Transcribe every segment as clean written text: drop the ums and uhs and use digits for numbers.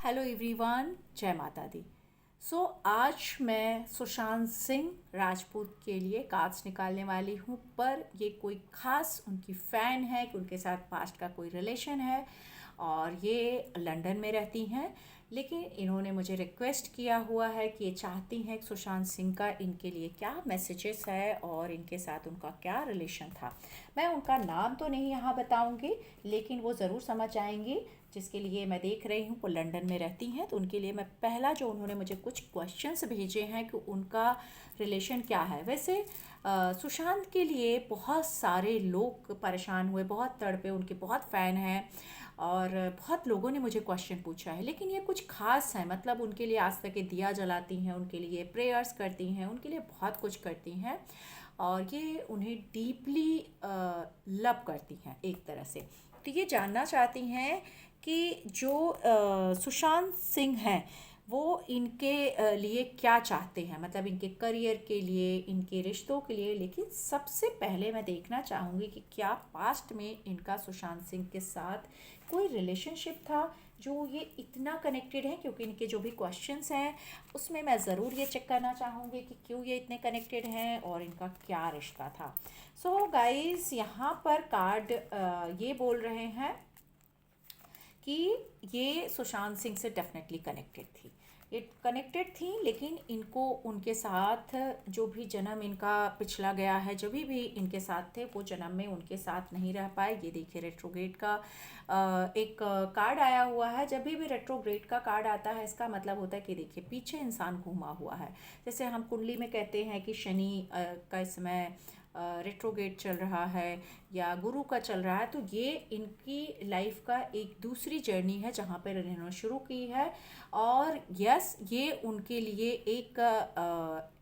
Hello everyone, जय माता दी। आज मैं सुशांत सिंह राजपूत के लिए कार्ड्स निकालने वाली हूँ, पर ये कोई ख़ास उनकी फ़ैन है कि उनके साथ पास्ट का कोई रिलेशन है और ये लंदन में रहती हैं। लेकिन इन्होंने मुझे रिक्वेस्ट किया हुआ है कि ये चाहती हैं कि सुशांत सिंह का इनके लिए क्या मैसेजेस है और इनके साथ उनका क्या रिलेशन था। मैं उनका नाम तो नहीं यहाँ बताऊँगी, लेकिन वो ज़रूर समझ आएंगी। जिसके लिए मैं देख रही हूँ वो लंदन में रहती हैं, तो उनके लिए मैं पहला जो उन्होंने मुझे कुछ क्वेश्चंस भेजे हैं कि उनका रिलेशन क्या है। वैसे सुशांत के लिए बहुत सारे लोग परेशान हुए, बहुत तड़पे, उनके बहुत फ़ैन हैं और बहुत लोगों ने मुझे क्वेश्चन पूछा है। लेकिन ये कुछ ख़ास है, मतलब उनके लिए आज तक ये दिया जलाती हैं, उनके लिए प्रेयर्स करती हैं, उनके लिए बहुत कुछ करती हैं और ये उन्हें डीपली लव करती हैं एक तरह से। तो ये जानना चाहती हैं कि जो सुशांत सिंह हैं वो इनके लिए क्या चाहते हैं, मतलब इनके करियर के लिए, इनके रिश्तों के लिए। लेकिन सबसे पहले मैं देखना चाहूँगी कि क्या पास्ट में इनका सुशांत सिंह के साथ कोई रिलेशनशिप था जो ये इतना कनेक्टेड है। क्योंकि इनके जो भी क्वेश्चंस हैं उसमें मैं ज़रूर ये चेक करना चाहूँगी कि क्यों ये इतने कनेक्टेड हैं और इनका क्या रिश्ता था। गाइस, यहाँ पर कार्ड ये बोल रहे हैं कि ये सुशांत सिंह से डेफिनेटली कनेक्टेड थी, ये कनेक्टेड थी। लेकिन इनको उनके साथ जो भी जन्म इनका पिछला गया है, जब भी इनके साथ थे वो जन्म में उनके साथ नहीं रह पाए। ये देखिए रेट्रोग्रेड का एक कार्ड आया हुआ है। जब भी रेट्रोग्रेड का कार्ड आता है इसका मतलब होता है कि देखिए पीछे इंसान घूमा हुआ है। जैसे हम कुंडली में कहते हैं कि शनि का इस समय रेट्रोगेट चल रहा है या गुरु का चल रहा है, तो ये इनकी लाइफ का एक दूसरी जर्नी है जहाँ पर इन्होंने शुरू की है। और यस, ये उनके लिए एक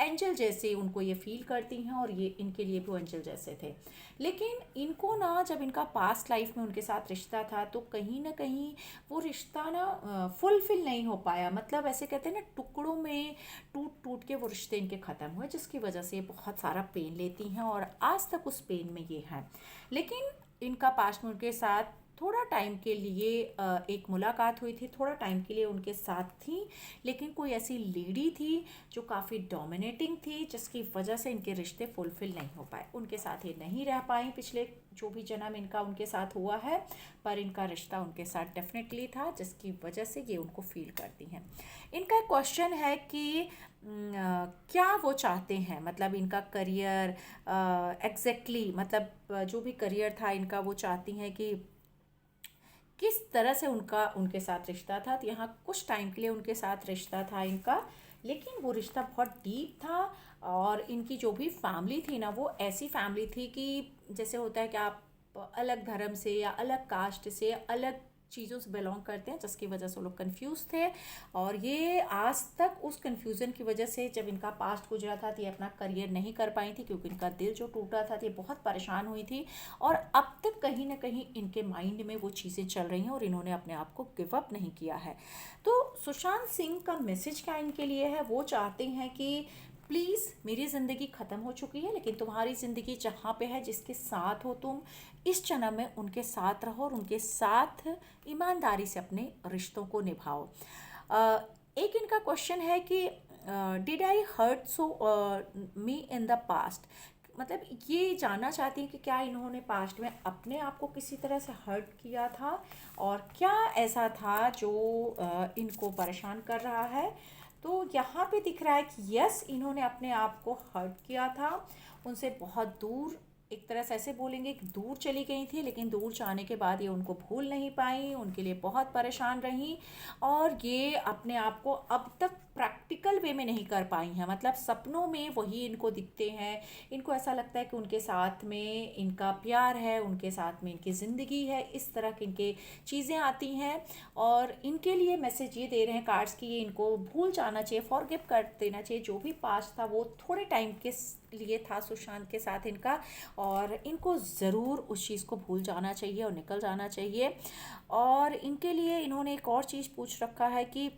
एंजल जैसे उनको ये फील करती हैं और ये इनके लिए भी एंजल जैसे थे। लेकिन इनको ना, जब इनका पास्ट लाइफ में उनके साथ रिश्ता था तो कहीं ना कहीं वो रिश्ता ना फुलफिल नहीं हो पाया। मतलब ऐसे कहते हैं ना, टुकड़ों में टूट टूट के वो रिश्ते इनके ख़त्म हुए, जिसकी वजह से ये बहुत सारा पेन लेती हैं और आज तक उस पेन में ये हैं। लेकिन इनका पास्ट में उनके साथ थोड़ा टाइम के लिए एक मुलाकात हुई थी, थोड़ा टाइम के लिए उनके साथ थी। लेकिन कोई ऐसी लेडी थी जो काफ़ी डोमिनेटिंग थी, जिसकी वजह से इनके रिश्ते फुलफिल नहीं हो पाए, उनके साथ ये नहीं रह पाई पिछले जो भी जन्म इनका उनके साथ हुआ है। पर इनका रिश्ता उनके साथ डेफिनेटली था, जिसकी वजह से ये उनको फील करती हैं। इनका एक क्वेश्चन है कि क्या वो चाहते हैं, मतलब इनका करियर एग्जैक्टली, मतलब जो भी करियर था इनका, वो चाहती हैं कि किस तरह से उनका उनके साथ रिश्ता था। तो यहाँ कुछ टाइम के लिए उनके साथ रिश्ता था इनका, लेकिन वो रिश्ता बहुत डीप था। और इनकी जो भी फैमिली थी ना, वो ऐसी फैमिली थी कि जैसे होता है कि आप अलग धर्म से या अलग कास्ट से, अलग चीज़ों से बिलोंग करते हैं, जिसकी वजह से वो लोग कंफ्यूज थे। और ये आज तक उस कंफ्यूजन की वजह से, जब इनका पास्ट गुजरा था तो ये अपना करियर नहीं कर पाई थी, क्योंकि इनका दिल जो टूटा था तो ये बहुत परेशान हुई थी। और अब तक कहीं ना कहीं इनके माइंड में वो चीज़ें चल रही हैं और इन्होंने अपने आप को गिव अप नहीं किया है। तो सुशांत सिंह का मैसेज क्या इनके लिए है, वो चाहते हैं कि प्लीज़, मेरी ज़िंदगी ख़त्म हो चुकी है, लेकिन तुम्हारी ज़िंदगी जहाँ पे है, जिसके साथ हो तुम, इस जन्म में उनके साथ रहो और उनके साथ ईमानदारी से अपने रिश्तों को निभाओ। एक इनका क्वेश्चन है कि did I hurt so me in the past. मतलब ये जानना चाहती हैं कि क्या इन्होंने पास्ट में अपने आप को किसी तरह से हर्ट किया था और क्या ऐसा था जो इनको परेशान कर रहा है। तो यहाँ पे दिख रहा है कि यस, इन्होंने अपने आप को हर्ट किया था, उनसे बहुत दूर, एक तरह से ऐसे बोलेंगे कि दूर चली गई थी। लेकिन दूर जाने के बाद ये उनको भूल नहीं पाई, उनके लिए बहुत परेशान रहीं और ये अपने आप को अब तक प्रैक्टिकल वे में नहीं कर पाई हैं। मतलब सपनों में वही इनको दिखते हैं, इनको ऐसा लगता है कि उनके साथ में इनका प्यार है, उनके साथ में इनकी ज़िंदगी है, इस तरह की इनके चीज़ें आती हैं। और इनके लिए मैसेज ये दे रहे हैं कार्ड्स की, ये इनको भूल जाना चाहिए, फॉरगिव कर देना चाहिए। जो भी पास्ट था वो थोड़े टाइम के लिए था सुशांत के साथ इनका, और इनको ज़रूर उस चीज़ को भूल जाना चाहिए और निकल जाना चाहिए। और इनके लिए इन्होंने एक और चीज़ पूछ रखा है कि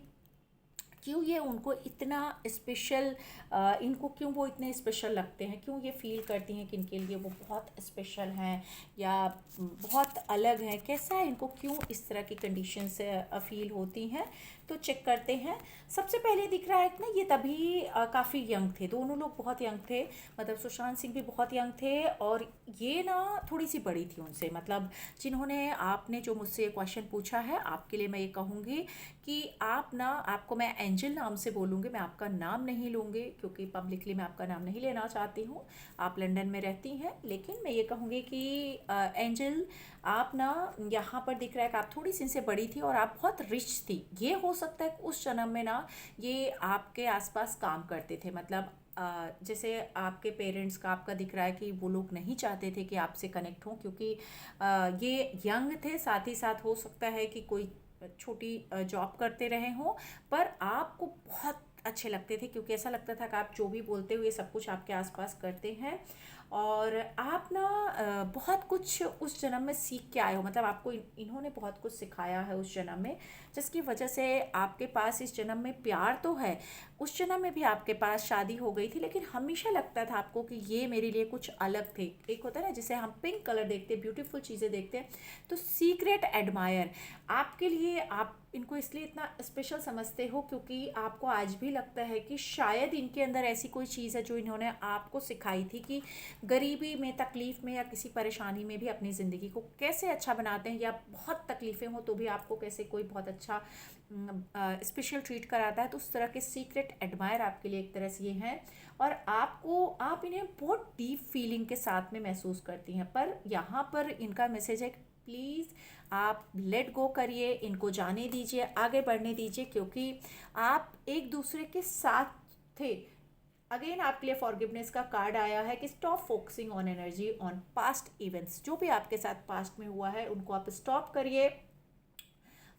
क्यों ये उनको इतना स्पेशल, इनको क्यों वो इतने स्पेशल लगते हैं, क्यों ये फील करती हैं कि इनके लिए वो बहुत स्पेशल हैं या बहुत अलग हैं, कैसा है इनको, क्यों इस तरह की कंडीशन से फील होती हैं। तो चेक करते हैं। सबसे पहले दिख रहा है कि ना ये तभी काफ़ी यंग थे, दोनों लोग बहुत यंग थे, मतलब सुशांत सिंह भी बहुत यंग थे और ये ना थोड़ी सी बड़ी थी उनसे। मतलब जिन्होंने आपने जो मुझसे ये क्वेश्चन पूछा है, आपके लिए मैं ये कहूँगी कि आप ना, आपको मैं एंजल नाम से बोलूँगी, मैं आपका नाम नहीं लूँगी क्योंकि पब्लिकली मैं आपका नाम नहीं लेना चाहती हूँ। आप लंदन में रहती हैं, लेकिन मैं ये कहूँगी कि एंजल, आप ना, यहाँ पर दिख रहा है कि आप थोड़ी सी इनसे बड़ी थी और आप बहुत रिच थी। ये हो सकता है कि उस जन्म में ना ये आपके आसपास काम करते थे। मतलब जैसे आपके पेरेंट्स का, आपका दिख रहा है कि वो लोग नहीं चाहते थे कि आपसे कनेक्ट हों क्योंकि ये यंग थे, साथ ही साथ हो सकता है कि कोई छोटी जॉब करते रहे हों, पर आपको बहुत अच्छे लगते थे क्योंकि ऐसा लगता था कि आप जो भी बोलते हो ये सब कुछ आपके आसपास करते हैं। और आप ना बहुत कुछ उस जन्म में सीख के आए हो, मतलब आपको इन्होंने बहुत कुछ सिखाया है उस जन्म में, जिसकी वजह से आपके पास इस जन्म में प्यार तो है। उस जन्म में भी आपके पास शादी हो गई थी, लेकिन हमेशा लगता था आपको कि ये मेरे लिए कुछ अलग थे। एक होता है ना जिसे हम पिंक कलर देखते हैं, ब्यूटीफुल चीज़ें देखते हैं, तो सीक्रेट एडमायर आपके लिए, आप इनको इसलिए इतना स्पेशल समझते हो क्योंकि आपको आज भी लगता है कि शायद इनके अंदर ऐसी कोई चीज़ है जो इन्होंने आपको सिखाई थी कि गरीबी में, तकलीफ़ में या किसी परेशानी में भी अपनी ज़िंदगी को कैसे अच्छा बनाते हैं, या बहुत तकलीफ़ें हों तो भी आपको कैसे कोई बहुत अच्छा स्पेशल ट्रीट कराता है। तो उस तरह के सीक्रेट एडमायर आपके लिए एक तरह से ये हैं, और आपको, आप इन्हें बहुत डीप फीलिंग के साथ में महसूस करती हैं। पर यहाँ पर इनका मैसेज है कि प्लीज़ आप लेट गो करिए, इनको जाने दीजिए, आगे बढ़ने दीजिए, क्योंकि आप एक दूसरे के साथ थे। अगेन आपके लिए फॉरगिवनेस का कार्ड आया है कि stop focusing on energy on past events. जो भी आपके साथ पास्ट में हुआ है उनको आप स्टॉप करिए।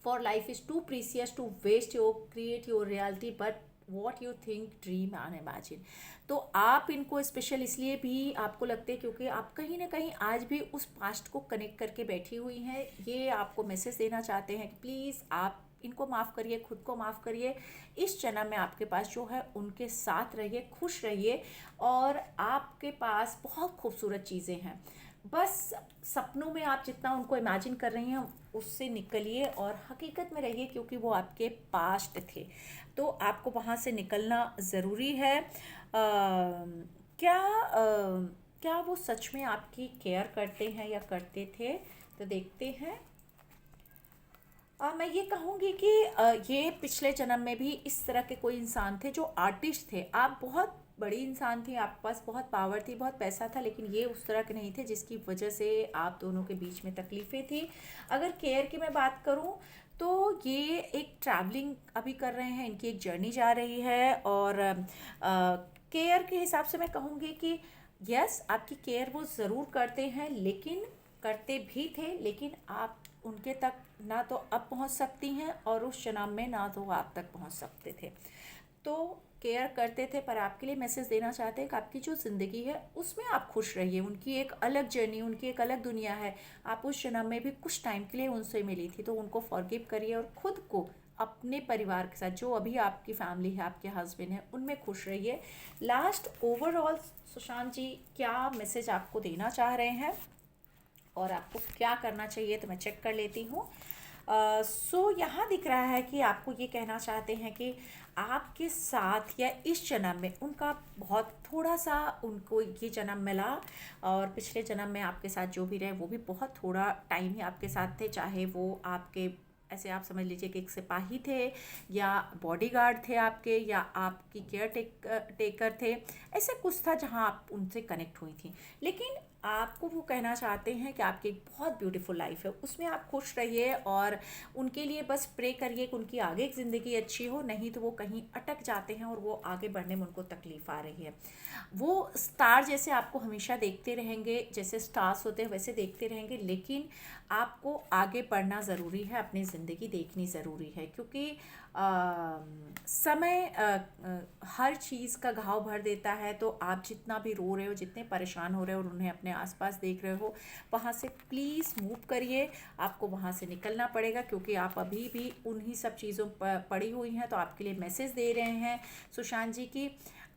For life is too precious to waste your create your reality but what you think dream and imagine. तो आप इनको स्पेशल इसलिए भी आपको लगते हैं क्योंकि आप कहीं ना कहीं आज भी उस पास्ट को कनेक्ट करके बैठी हुई हैं। ये आपको मैसेज देना चाहते हैं कि प्लीज़ आप इनको माफ़ करिए, खुद को माफ़ करिए। इस जन्म में आपके पास जो है उनके साथ रहिए, खुश रहिए, और आपके पास बहुत खूबसूरत चीज़ें हैं। बस सपनों में आप जितना उनको इमेजिन कर रही हैं उससे निकलिए और हकीकत में रहिए, क्योंकि वो आपके पास्ट थे, तो आपको वहाँ से निकलना ज़रूरी है। क्या वो सच में आपकी केयर करते हैं या करते थे? तो देखते हैं। मैं ये कहूँगी कि ये पिछले जन्म में भी इस तरह के कोई इंसान थे जो आर्टिस्ट थे। आप बहुत बड़ी इंसान थी, आपके पास बहुत पावर थी, बहुत पैसा था, लेकिन ये उस तरह के नहीं थे जिसकी वजह से आप दोनों के बीच में तकलीफ़ें थी। अगर केयर की मैं बात करूँ तो ये एक ट्रैवलिंग अभी कर रहे हैं, इनकी एक जर्नी जा रही है, और केयर के हिसाब से मैं कहूँगी कि यस, आपकी केयर वो ज़रूर करते हैं, लेकिन करते भी थे, लेकिन आप उनके तक ना तो अब पहुंच सकती हैं और उस जन्म में ना तो आप तक पहुंच सकते थे। तो केयर करते थे, पर आपके लिए मैसेज देना चाहते हैं कि आपकी जो ज़िंदगी है उसमें आप खुश रहिए। उनकी एक अलग जर्नी, उनकी एक अलग दुनिया है। आप उस जन्म में भी कुछ टाइम के लिए उनसे मिली थी, तो उनको फॉरगिव करिए और ख़ुद को, अपने परिवार के साथ, जो अभी आपकी फैमिली है, आपके हस्बैंड हैं, उनमें खुश रहिए। लास्ट ओवरऑल सुशांत जी क्या मैसेज आपको देना चाह रहे हैं और आपको क्या करना चाहिए, तो मैं चेक कर लेती हूँ। सो यहाँ दिख रहा है कि आपको ये कहना चाहते हैं कि आपके साथ या इस जन्म में उनका बहुत थोड़ा सा, उनको ये जन्म मिला, और पिछले जन्म में आपके साथ जो भी रहे वो भी बहुत थोड़ा टाइम ही आपके साथ थे। चाहे वो आपके, ऐसे आप समझ लीजिए कि एक सिपाही थे, या बॉडीगार्ड थे आपके, या आपकी टेकर थे, ऐसा कुछ था जहाँ आप उनसे कनेक्ट हुई थी। लेकिन आपको वो कहना चाहते हैं कि आपकी एक बहुत ब्यूटीफुल लाइफ है, उसमें आप खुश रहिए, और उनके लिए बस प्रे करिए कि उनकी आगे की ज़िंदगी अच्छी हो, नहीं तो वो कहीं अटक जाते हैं और वो आगे बढ़ने में उनको तकलीफ़ आ रही है। वो स्टार जैसे आपको हमेशा देखते रहेंगे, जैसे स्टार्स होते हैं वैसे देखते रहेंगे, लेकिन आपको आगे बढ़ना ज़रूरी है, अपनी ज़िंदगी देखनी ज़रूरी है, क्योंकि समय हर चीज़ का घाव भर देता है। तो आप जितना भी रो रहे हो, जितने परेशान हो रहे हो और उन्हें अपने आसपास देख रहे हो वहाँ से प्लीज़ मूव करिए। आपको वहाँ से निकलना पड़ेगा क्योंकि आप अभी भी उन्हीं सब चीज़ों पर पड़ी हुई हैं। तो आपके लिए मैसेज दे रहे हैं सुशांत जी की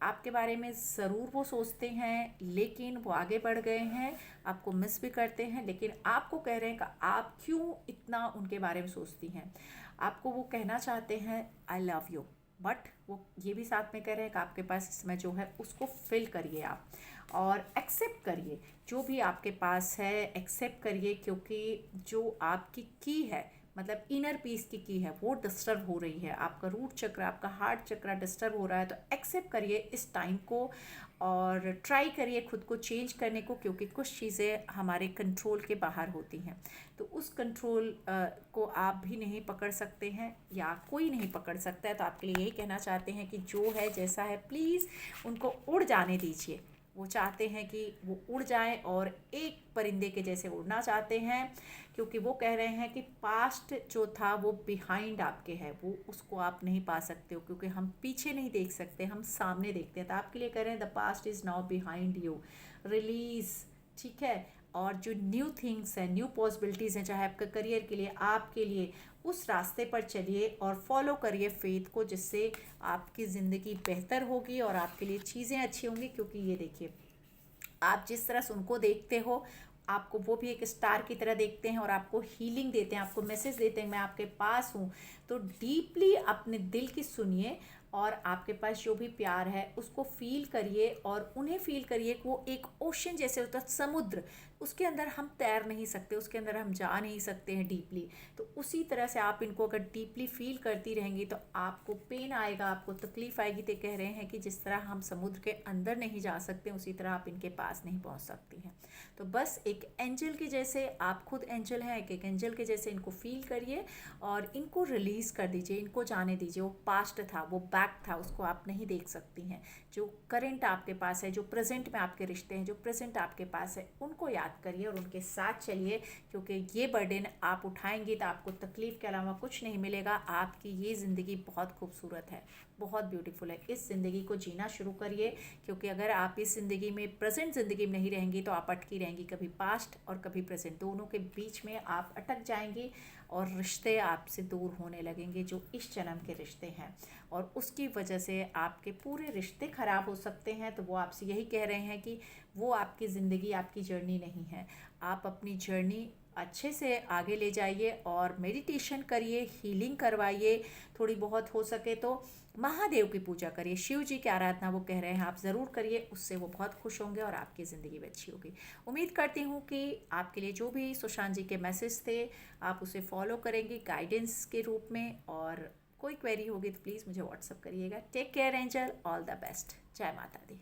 आपके बारे में ज़रूर वो सोचते हैं, लेकिन वो आगे बढ़ गए हैं, आपको मिस भी करते हैं, लेकिन आपको कह रहे हैं कि आप क्यों इतना उनके बारे में सोचती हैं। आपको वो कहना चाहते हैं आई लव यू, बट वो ये भी साथ में कह रहे हैं कि आपके पास इस समय जो है उसको फिल करिए आप, और एक्सेप्ट करिए जो भी आपके पास है, एक्सेप्ट करिए, क्योंकि जो आपकी की है, मतलब इनर पीस की है, वो डिस्टर्ब हो रही है। आपका रूट चक्र, आपका हार्ट चक्र डिस्टर्ब हो रहा है। तो एक्सेप्ट करिए इस टाइम को और ट्राई करिए खुद को चेंज करने को, क्योंकि कुछ चीज़ें हमारे कंट्रोल के बाहर होती हैं। तो उस कंट्रोल को आप भी नहीं पकड़ सकते हैं या कोई नहीं पकड़ सकता है। तो आपके लिए यही कहना चाहते हैं कि जो है जैसा है प्लीज़ उनको उड़ जाने दीजिए। वो चाहते हैं कि वो उड़ जाए और एक परिंदे के जैसे उड़ना चाहते हैं, क्योंकि वो कह रहे हैं कि पास्ट जो था वो बिहाइंड आपके है, वो उसको आप नहीं पा सकते हो, क्योंकि हम पीछे नहीं देख सकते, हम सामने देखते हैं। तो आपके लिए कह रहे हैं the past is now behind you, release, ठीक है। और जो न्यू थिंग्स हैं, न्यू पॉसिबिलिटीज़ हैं, चाहे आपके करियर के लिए, आपके लिए, उस रास्ते पर चलिए और फॉलो करिए फेथ को, जिससे आपकी ज़िंदगी बेहतर होगी और आपके लिए चीज़ें अच्छी होंगी। क्योंकि ये देखिए, आप जिस तरह से उनको देखते हो, आपको वो भी एक स्टार की तरह देखते हैं और आपको हीलिंग देते हैं, आपको मैसेज देते हैं मैं आपके पास हूँ। तो डीपली अपने दिल की सुनिए और आपके पास जो भी प्यार है उसको फील करिए और उन्हें फील करिए कि वो एक ओशन जैसे होता है, समुद्र, उसके अंदर हम तैर नहीं सकते, उसके अंदर हम जा नहीं सकते हैं डीपली। तो उसी तरह से आप इनको अगर डीपली फील करती रहेंगी तो आपको पेन आएगा, आपको तकलीफ़ आएगी। तो कह रहे हैं कि जिस तरह हम समुद्र के अंदर नहीं जा सकते, उसी तरह आप इनके पास नहीं पहुंच सकती हैं। तो बस एक एंजल के जैसे, आप खुद एंजल हैं, एक एंजल के जैसे इनको फील करिए और इनको रिलीज़ कर दीजिए, इनको जाने दीजिए। वो पास्ट था, वो बैक था, उसको आप नहीं देख सकती हैं। जो करेंट आपके पास है, जो प्रेजेंट में आपके रिश्ते हैं, जो प्रेजेंट आपके पास है, उनको याद करिए और उनके साथ चलिए, क्योंकि ये बर्डन आप उठाएंगे तो आपको तकलीफ़ के अलावा कुछ नहीं मिलेगा। आपकी ये ज़िंदगी बहुत खूबसूरत है, बहुत ब्यूटीफुल है। इस ज़िंदगी को जीना शुरू करिए, क्योंकि अगर आप इस ज़िंदगी में, प्रेजेंट ज़िंदगी में नहीं रहेंगी तो आप अटकी रहेंगी, कभी पास्ट और कभी प्रेजेंट, दोनों के बीच में आप अटक जाएंगी और रिश्ते आपसे दूर होने लगेंगे, जो इस जन्म के रिश्ते हैं, और उसकी वजह से आपके पूरे रिश्ते ख़राब हो सकते हैं। तो वो आपसे यही कह रहे हैं कि वो आपकी ज़िंदगी, आपकी जर्नी नहीं है। आप अपनी जर्नी अच्छे से आगे ले जाइए और मेडिटेशन करिए, हीलिंग करवाइए, थोड़ी बहुत हो सके तो महादेव की पूजा करिए, शिव जी की आराधना वो कह रहे हैं आप ज़रूर करिए, उससे वो बहुत खुश होंगे और आपकी ज़िंदगी भी अच्छी होगी। उम्मीद करती हूँ कि आपके लिए जो भी सुशांत जी के मैसेज थे आप उसे फॉलो करेंगे गाइडेंस के रूप में, और कोई क्वेरी होगी तो प्लीज़ मुझे व्हाट्सअप करिएगा। Take care angel, all the best, जय माता दी।